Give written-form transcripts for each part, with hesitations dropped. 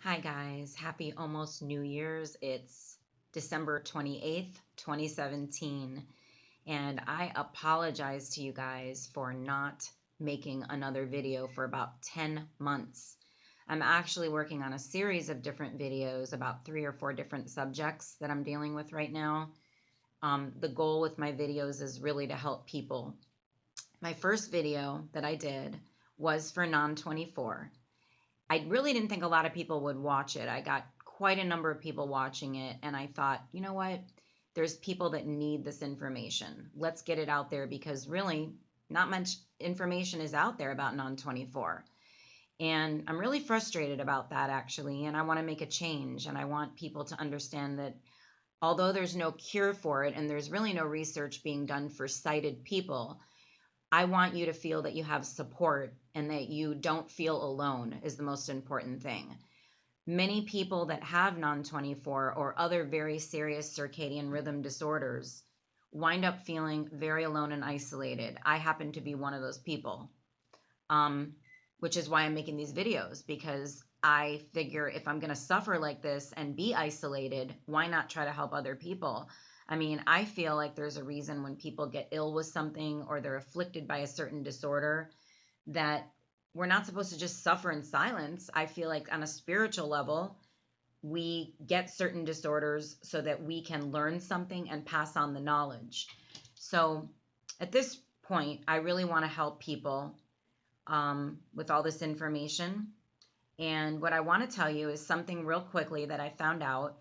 Hi, guys. Happy almost New Year's. It's December 28th, 2017. And I apologize to you guys for not making another video for about 10 months. I'm actually working on a series of different videos about 3 or 4 different subjects that I'm dealing with right now. The goal with my videos is really to help people. My first video that I did was for non 24. I really didn't think a lot of people would watch it. I got quite a number of people watching it, and I thought, you know what? There's people that need this information. Let's get it out there because really not much information is out there about non 24. And I'm really frustrated about that actually, and I want to make a change, and I want people to understand that although there's no cure for it and there's really no research being done for sighted people, I want you to feel that you have support and that you don't feel alone is the most important thing. Many people that have non 24 or other very serious circadian rhythm disorders wind up feeling very alone and isolated. I happen to be one of those people, um, which is why I'm making these videos because I figure if I'm going to suffer like this and be isolated, why not try to help other people? I mean, I feel like there's a reason when people get ill with something or they're afflicted by a certain disorder that we're not supposed to just suffer in silence. I feel like on a spiritual level, we get certain disorders so that we can learn something and pass on the knowledge. So at this point, I really want to help people with all this information. And what I want to tell you is something real quickly that I found out.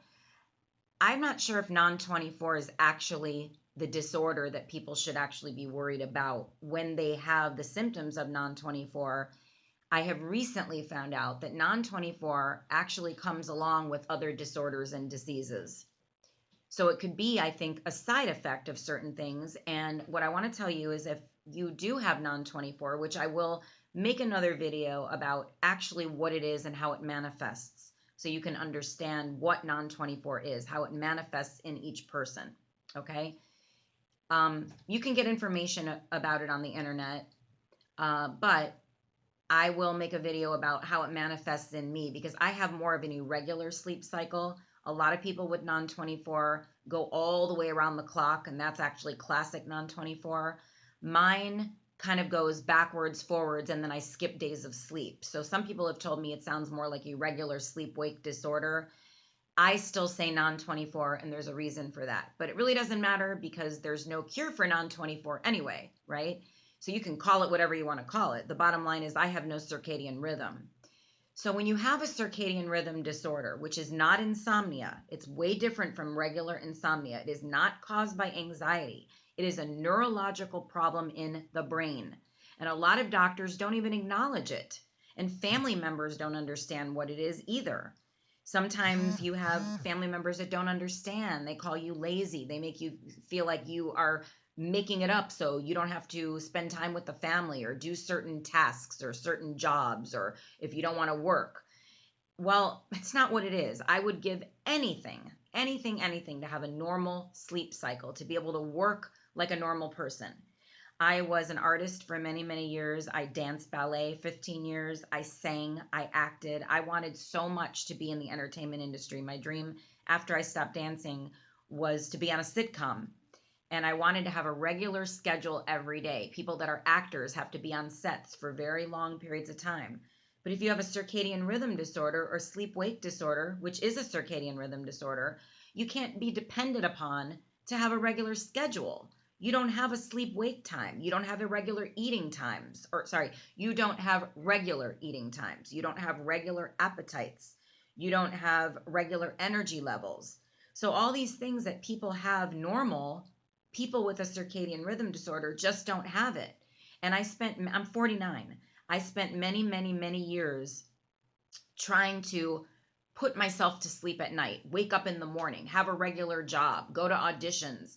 I'm not sure if non 24 is actually the disorder that people should actually be worried about when they have the symptoms of non 24. I have recently found out that non 24 actually comes along with other disorders and diseases. So it could be, I think, a side effect of certain things. And what I want to tell you is if you do have non 24, which I will make another video about actually what it is and how it manifests, so you can understand what non 24 is, how it manifests in each person. Okay. You can get information about it on the internet, but I will make a video about how it manifests in me because I have more of an irregular sleep cycle. A lot of people with non 24 go all the way around the clock, and that's actually classic non 24. Mine kind of goes backwards, forwards, and then I skip days of sleep. So some people have told me it sounds more like irregular sleep wake disorder. I still say non 24, and there's a reason for that. But it really doesn't matter because there's no cure for non 24 anyway, right? So you can call it whatever you want to call it. The bottom line is I have no circadian rhythm. So when you have a circadian rhythm disorder, which is not insomnia, it's way different from regular insomnia. It is not caused by anxiety. It is a neurological problem in the brain. And a lot of doctors don't even acknowledge it. And family members don't understand what it is either. Sometimes you have family members that don't understand. They call you lazy. They make you feel like you are making it up so you don't have to spend time with the family or do certain tasks or certain jobs or if you don't want to work. Well, it's not what it is. I would give anything, anything to have a normal sleep cycle, to be able to work like a normal person. I was an artist for many, many years. I danced ballet 15 years. I sang, I acted. I wanted so much to be in the entertainment industry. My dream after I stopped dancing was to be on a sitcom. And I wanted to have a regular schedule every day. People that are actors have to be on sets for very long periods of time. But if you have a circadian rhythm disorder or sleep wake disorder, which is a circadian rhythm disorder, you can't be depended upon to have a regular schedule. You don't have a sleep wake time. You don't have irregular eating times. Or, sorry, you don't have regular eating times. You don't have regular appetites. You don't have regular energy levels. So, all these things that people have normal, people with a circadian rhythm disorder just don't have it. And I'm 49. I spent many, many, many years trying to put myself to sleep at night, wake up in the morning, have a regular job, go to auditions,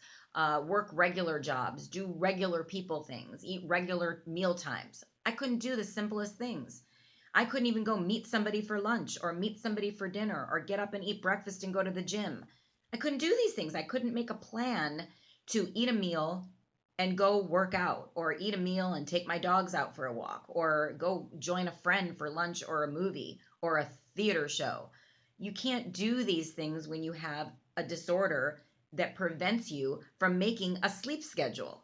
work regular jobs, do regular people things, eat regular meal times. I couldn't do the simplest things. I couldn't even go meet somebody for lunch or meet somebody for dinner or get up and eat breakfast and go to the gym. I couldn't do these things. I couldn't make a plan to eat a meal and go work out or eat a meal and take my dogs out for a walk or go join a friend for lunch or a movie or a theater show. You can't do these things when you have a disorder that prevents you from making a sleep schedule.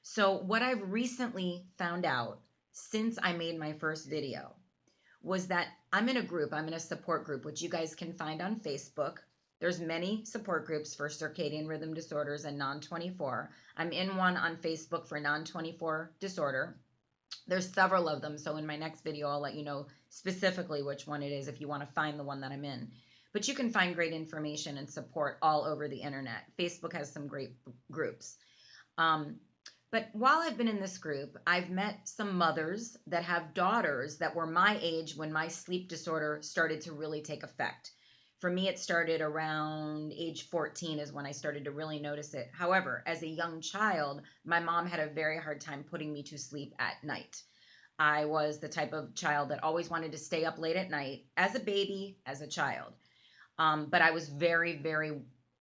So, what I've recently found out since I made my first video was that I'm in a group, I'm in a support group, which you guys can find on Facebook. There's many support groups for circadian rhythm disorders and non-24. I'm in one on Facebook for non-24 disorder. There's several of them, so in my next video, I'll let you know specifically which one it is if you want to find the one that I'm in. But you can find great information and support all over the internet. Facebook has some great groups. But while I've been in this group, I've met some mothers that have daughters that were my age when my sleep disorder started to really take effect. For me, it started around age 14 is when I started to really notice it. However, as a young child, my mom had a very hard time putting me to sleep at night. I was the type of child that always wanted to stay up late at night as a baby, as a child. But I was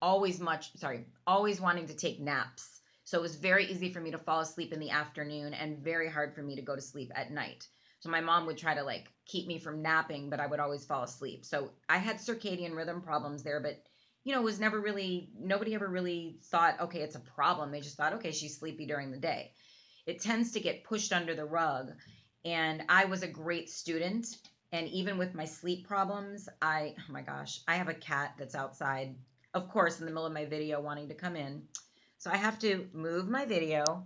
always wanting to take naps. So it was very easy for me to fall asleep in the afternoon and very hard for me to go to sleep at night. So my mom would try to like keep me from napping, but I would always fall asleep. So I had circadian rhythm problems there, but it was never really, nobody ever really thought, okay, it's a problem. They just thought, okay, she's sleepy during the day. It tends to get pushed under the rug. And I was a great student. And even with my sleep problems, oh my gosh, I have a cat that's outside, of course, in the middle of my video wanting to come in. So I have to move my video,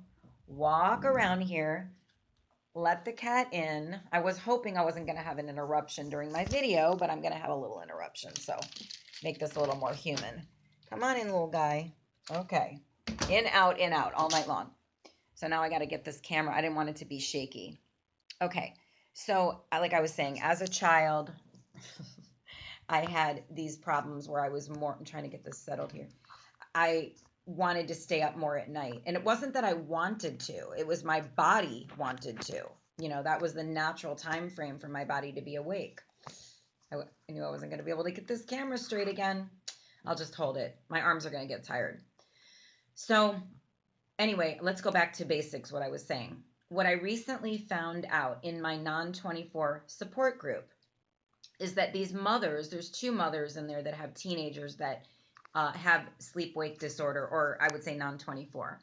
walk around here, let the cat in. I was hoping I wasn't going to have an interruption during my video, but I'm going to have a little interruption. So make this a little more human. Come on in, little guy. Okay. In, out, all night long. So now I got to get this camera. I didn't want it to be shaky. Okay. So like I was saying, as a child, I had these problems where I was I'm trying to get this settled here. I wanted to stay up more at night. And it wasn't that I wanted to, it was my body wanted to. That was the natural time frame for my body to be awake. I knew I wasn't going to be able to get this camera straight again. I'll just hold it. My arms are going to get tired. So anyway, let's go back to basics, what I was saying. What I recently found out in my non-24 support group is that these mothers, there's two mothers in there that have teenagers that have sleep-wake disorder, or I would say non-24.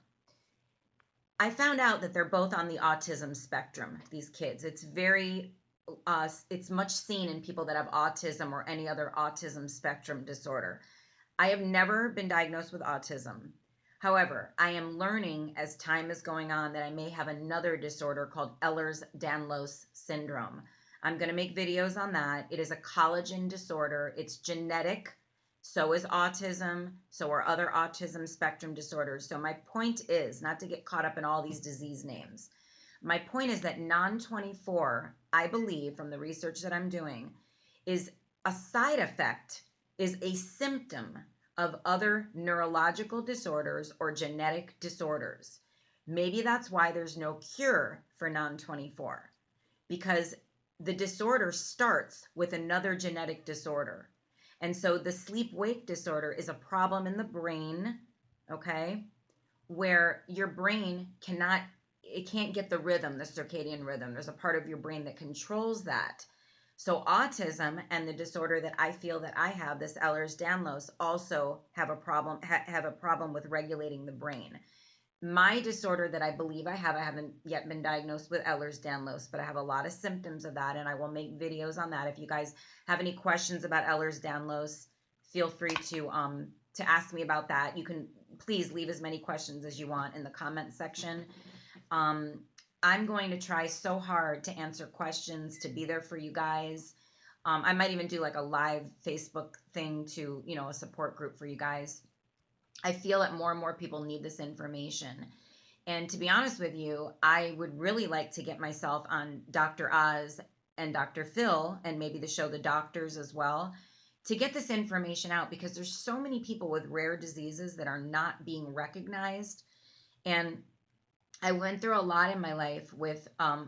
I found out that they're both on the autism spectrum, these kids. It's much seen in people that have autism or any other autism spectrum disorder. I have never been diagnosed with autism. However, I am learning as time is going on that I may have another disorder called Ehlers-Danlos syndrome. I'm going to make videos on that. It is a collagen disorder. It's genetic. So is autism. So are other autism spectrum disorders. So my point is not to get caught up in all these disease names. My point is that non-24, I believe from the research that I'm doing, is a side effect, is a symptom of other neurological disorders or genetic disorders. Maybe that's why there's no cure for non-24, because the disorder starts with another genetic disorder. And so the sleep-wake disorder is a problem in the brain, okay, where your brain can't get the rhythm, the circadian rhythm. There's a part of your brain that controls that. So autism and the disorder that I feel that I have, this Ehlers-Danlos, also have a problem with regulating the brain. My disorder that I believe I haven't yet been diagnosed with Ehlers-Danlos, but I have a lot of symptoms of that, and I will make videos on that. If you guys have any questions about Ehlers-Danlos, feel free to ask me about that. You can please leave as many questions as you want in the comment section. I'm going to try so hard to answer questions, to be there for you guys. I might even do like a live Facebook thing to, a support group for you guys. I feel that more and more people need this information. And to be honest with you, I would really like to get myself on Dr. Oz and Dr. Phil, and maybe the show The Doctors as well, to get this information out, because there's so many people with rare diseases that are not being recognized. And I went through a lot in my life with, I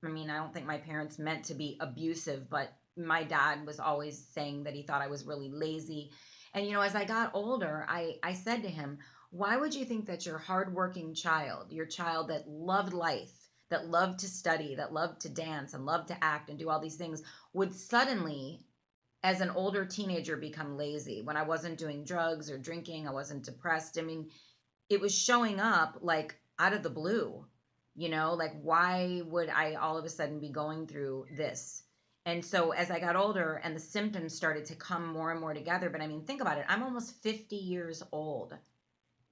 don't think my parents meant to be abusive, but my dad was always saying that he thought I was really lazy. And, as I got older, I said to him, Why would you think that your hardworking child, your child that loved life, that loved to study, that loved to dance and loved to act and do all these things, would suddenly, as an older teenager, become lazy? When I wasn't doing drugs or drinking, I wasn't depressed. I mean, it was showing up like out of the blue, like why would I all of a sudden be going through this? And so as I got older and the symptoms started to come more and more together, but I mean, think about it. I'm almost 50 years old.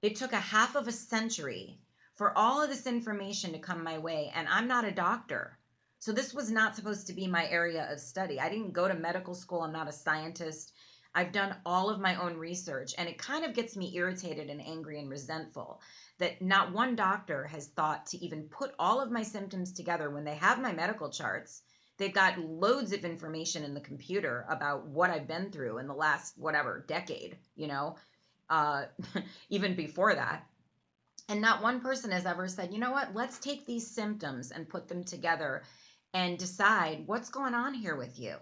It took a half of a century for all of this information to come my way, and I'm not a doctor. So this was not supposed to be my area of study. I didn't go to medical school. I'm not a scientist. I've done all of my own research, and it kind of gets me irritated and angry and resentful that not one doctor has thought to even put all of my symptoms together when they have my medical charts. They've got loads of information in the computer about what I've been through in the last, whatever, decade, uh, even before that. And not one person has ever said, you know what, let's take these symptoms and put them together and decide what's going on here with you.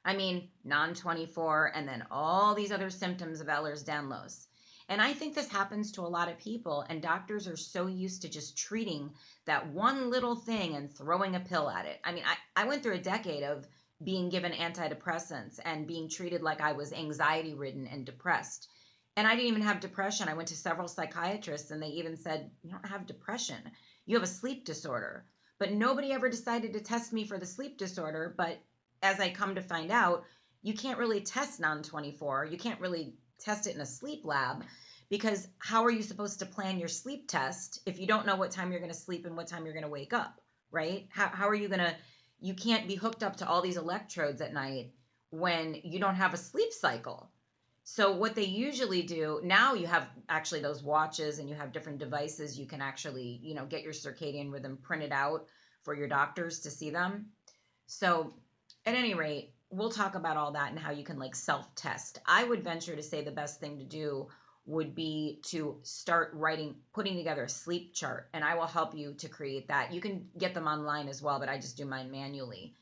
I mean, non 24, and then all these other symptoms of Ehlers-Danlos. And I think this happens to a lot of people, and doctors are so used to just treating that one little thing and throwing a pill at it. I mean, I went through a decade of being given antidepressants and being treated like I was anxiety ridden and depressed. And I didn't even have depression. I went to several psychiatrists and they even said, you don't have depression. You have a sleep disorder. But nobody ever decided to test me for the sleep disorder. But as I come to find out, you can't really test non 24. You can't really test it in a sleep lab because how are you supposed to plan your sleep test if you don't know what time you're going to sleep and what time you're going to wake up, right? How are you going to, you can't be hooked up to all these electrodes at night when you don't have a sleep cycle. So what they usually do now, you have actually those watches and you have different devices. You can actually, get your circadian rhythm printed out for your doctors to see them. So at any rate, we'll talk about all that and how you can like self-test. I would venture to say the best thing to do would be to start putting together a sleep chart, and I will help you to create that. You can get them online as well, but I just do mine manually.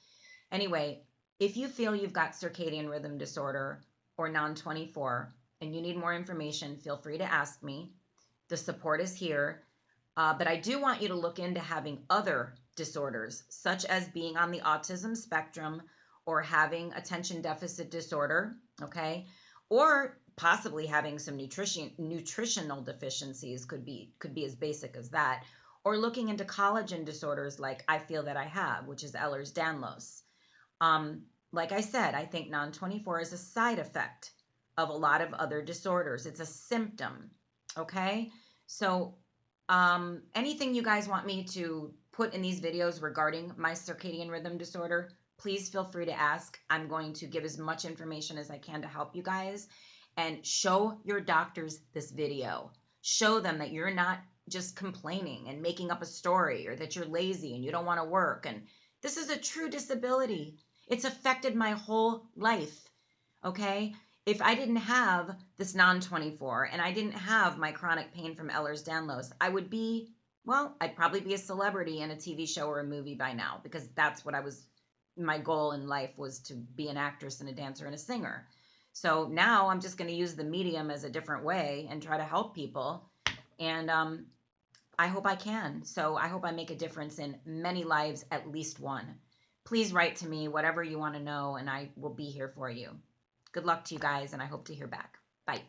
Anyway, if you feel you've got circadian rhythm disorder or non 24 and you need more information, feel free to ask me. The support is here. But I do want you to look into having other disorders, such as being on the autism spectrum or having attention deficit disorder, okay? Or possibly having some nutritional deficiencies could be as basic as that. Or looking into collagen disorders like I feel that I have, which is Ehlers-Danlos. Like I said, I think non 24 is a side effect of a lot of other disorders. It's a symptom. Okay. So, anything you guys want me to put in these videos regarding my circadian rhythm disorder, please feel free to ask. I'm going to give as much information as I can to help you guys, and show your doctors this video. Show them that you're not just complaining and making up a story, or that you're lazy and you don't want to work. And this is a true disability. It's affected my whole life. Okay? If I didn't have this non 24 and I didn't have my chronic pain from Ehlers-Danlos, I would be, well, I'd probably be a celebrity in a TV show or a movie by now, because that's what my goal in life was to be an actress and a dancer and a singer. So now I'm just going to use the medium as a different way and try to help people. And I hope I can. So I hope I make a difference in many lives, at least one. Please write to me whatever you want to know, and I will be here for you. Good luck to you guys, and I hope to hear back. Bye.